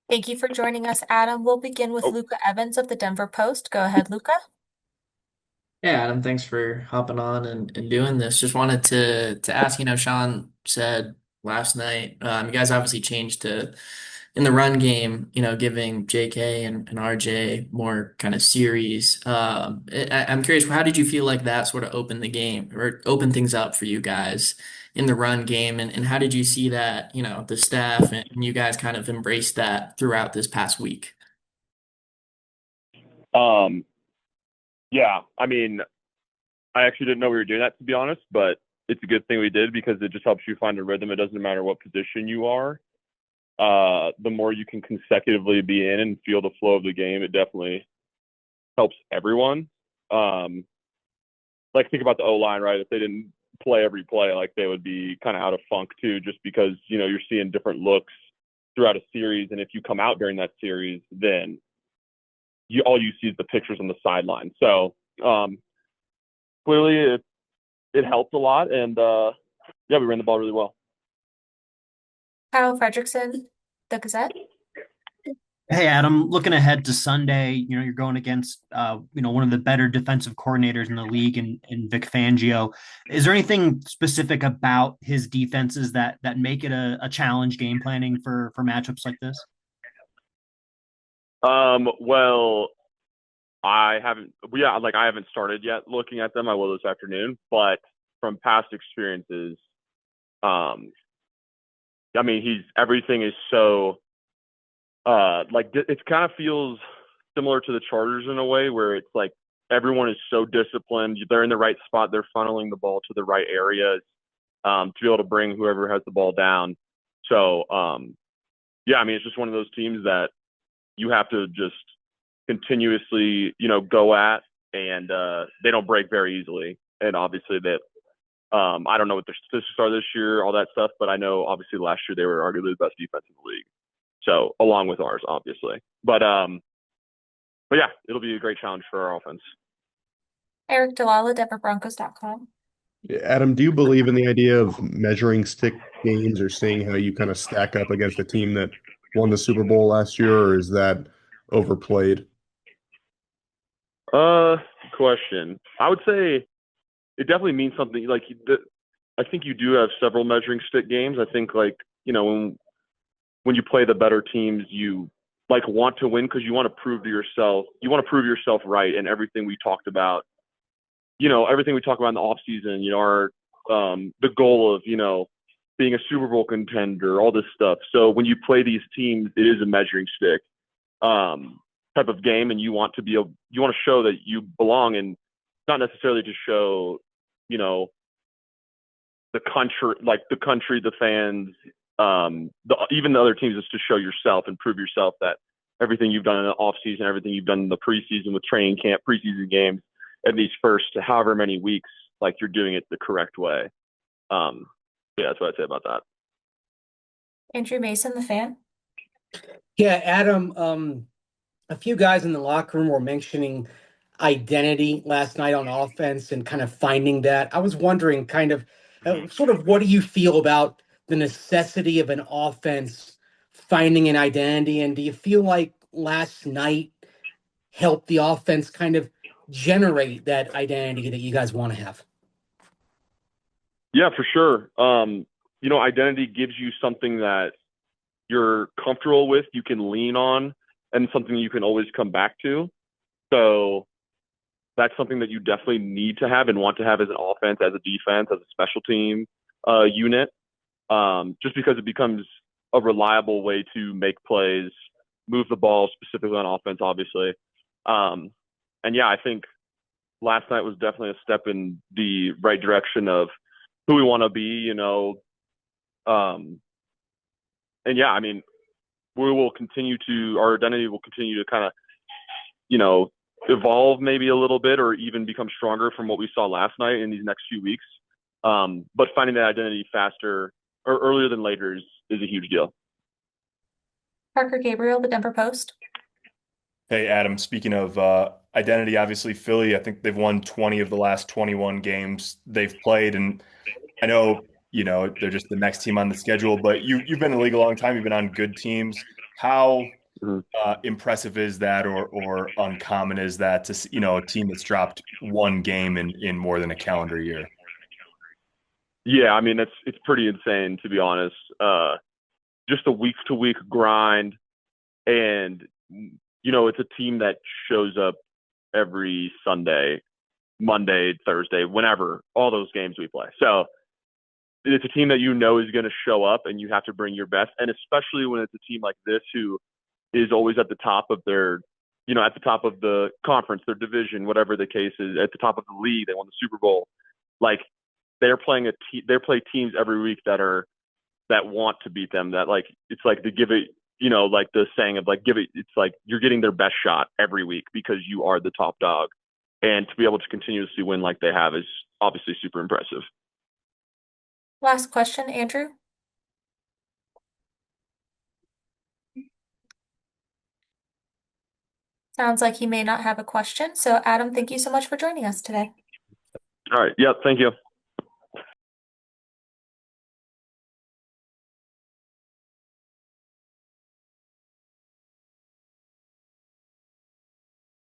Thank you for joining us, Adam. We'll begin with Oh, Luca Evans of the Denver Post. Go ahead, Luca. Yeah, Adam, thanks for hopping on and doing this. Just wanted to ask, Sean said last night, you guys obviously changed to in the run game, giving JK and RJ more kind of series. I'm curious, how did you feel like that sort of opened the game or opened things up for you guys in the run game? And how did you see that, the staff and you guys kind of embraced that throughout this past week? um, yeah. I mean, I actually didn't know we were doing that, to be honest, but it's a good thing we did because it just helps you find a rhythm. It doesn't matter what position you are. The more you can consecutively be in and feel the flow of the game, it definitely helps everyone. Um, like think about the O line, right? If they didn't play every play, like they would be kind of out of funk too, just because you're seeing different looks throughout a series, and if you come out during that series, then all you see is the pictures on the sideline. So clearly, it helped a lot, and yeah, we ran the ball really well. Kyle Fredrickson, the Gazette. Hey Adam, looking ahead to Sunday, you're going against one of the better defensive coordinators in the league in Vic Fangio. Is there anything specific about his defenses that make it a challenge game planning for matchups like this? Well, I haven't, yeah, like I haven't started yet looking at them. I will this afternoon, but from past experiences, um, I mean, everything is so, like it kind of feels similar to the Chargers in a way where it's like everyone is so disciplined. They're in the right spot. They're funneling the ball to the right areas, to be able to bring whoever has the ball down. So, yeah, I mean, it's just one of those teams that you have to just continuously, go at, and they don't break very easily. And obviously that, I don't know what their statistics are this year, all that stuff, but I know obviously last year they were arguably the best defense in the league. So along with ours, obviously, but yeah, it'll be a great challenge for our offense. Eric DeLalla, DenverBroncos.com. Yeah, Adam, do you believe in the idea of measuring stick games or seeing how you kind of stack up against a team that won the Super Bowl last year, or is that overplayed? Uh, Question. I would say it definitely means something. I think you do have several measuring stick games. I think like when you play the better teams, you like want to win because you want to prove to yourself. You want to prove yourself right, and everything we talked about. Everything we talk about in the off season. Our the goal of being a Super Bowl contender, all this stuff. So when you play these teams, it is a measuring stick um, type of game, and you want to show that you belong, and not necessarily to show you know the country, the fans, even the other teams, is to show yourself and prove yourself that everything you've done in the off season, everything you've done in the preseason with training camp, preseason games, and these first however many weeks, like you're doing it the correct way. Um, yeah, that's what I'd say about that. Andrew Mason, the fan. Yeah, Adam, a few guys in the locker room were mentioning identity last night on offense and kind of finding that. I was wondering sort of what do you feel about the necessity of an offense finding an identity? And do you feel like last night helped the offense kind of generate that identity that you guys want to have? Yeah, for sure. Identity gives you something that you're comfortable with, you can lean on, and something you can always come back to. So that's something that you definitely need to have and want to have as an offense, as a defense, as a special team unit, just because it becomes a reliable way to make plays, move the ball specifically on offense, obviously. Um, and yeah, I think last night was definitely a step in the right direction of who we want to be, um, and yeah, I mean, our identity will continue to kind of, you know, evolve maybe a little bit or even become stronger from what we saw last night in these next few weeks. But finding that identity faster or earlier than later is a huge deal. Parker Gabriel, the Denver Post. Hey, Adam, speaking of identity, obviously Philly, I think they've won 20 of the last 21 games they've played. And I know, they're just the next team on the schedule, but you've been in the league a long time. You've been on good teams. How Mhm. impressive is that, or uncommon is that to see, a team that's dropped one game in more than a calendar year? Yeah, I mean it's pretty insane to be honest. Just a week to week grind, and it's a team that shows up every Sunday, Monday, Thursday, whenever, all those games we play. So it's a team that is going to show up, and you have to bring your best. And especially when it's a team like this who is always at the top of at the top of the conference, their division, whatever the case is, at the top of the league. They won the Super Bowl. Like they play teams every week that want to beat them. That like it's like to give it, like the saying of like give it. It's like you're getting their best shot every week because you are the top dog, and to be able to continuously win like they have is obviously super impressive. Last question, Andrew. Sounds like he may not have a question. So Adam, thank you so much for joining us today. All right. Yep. Thank you.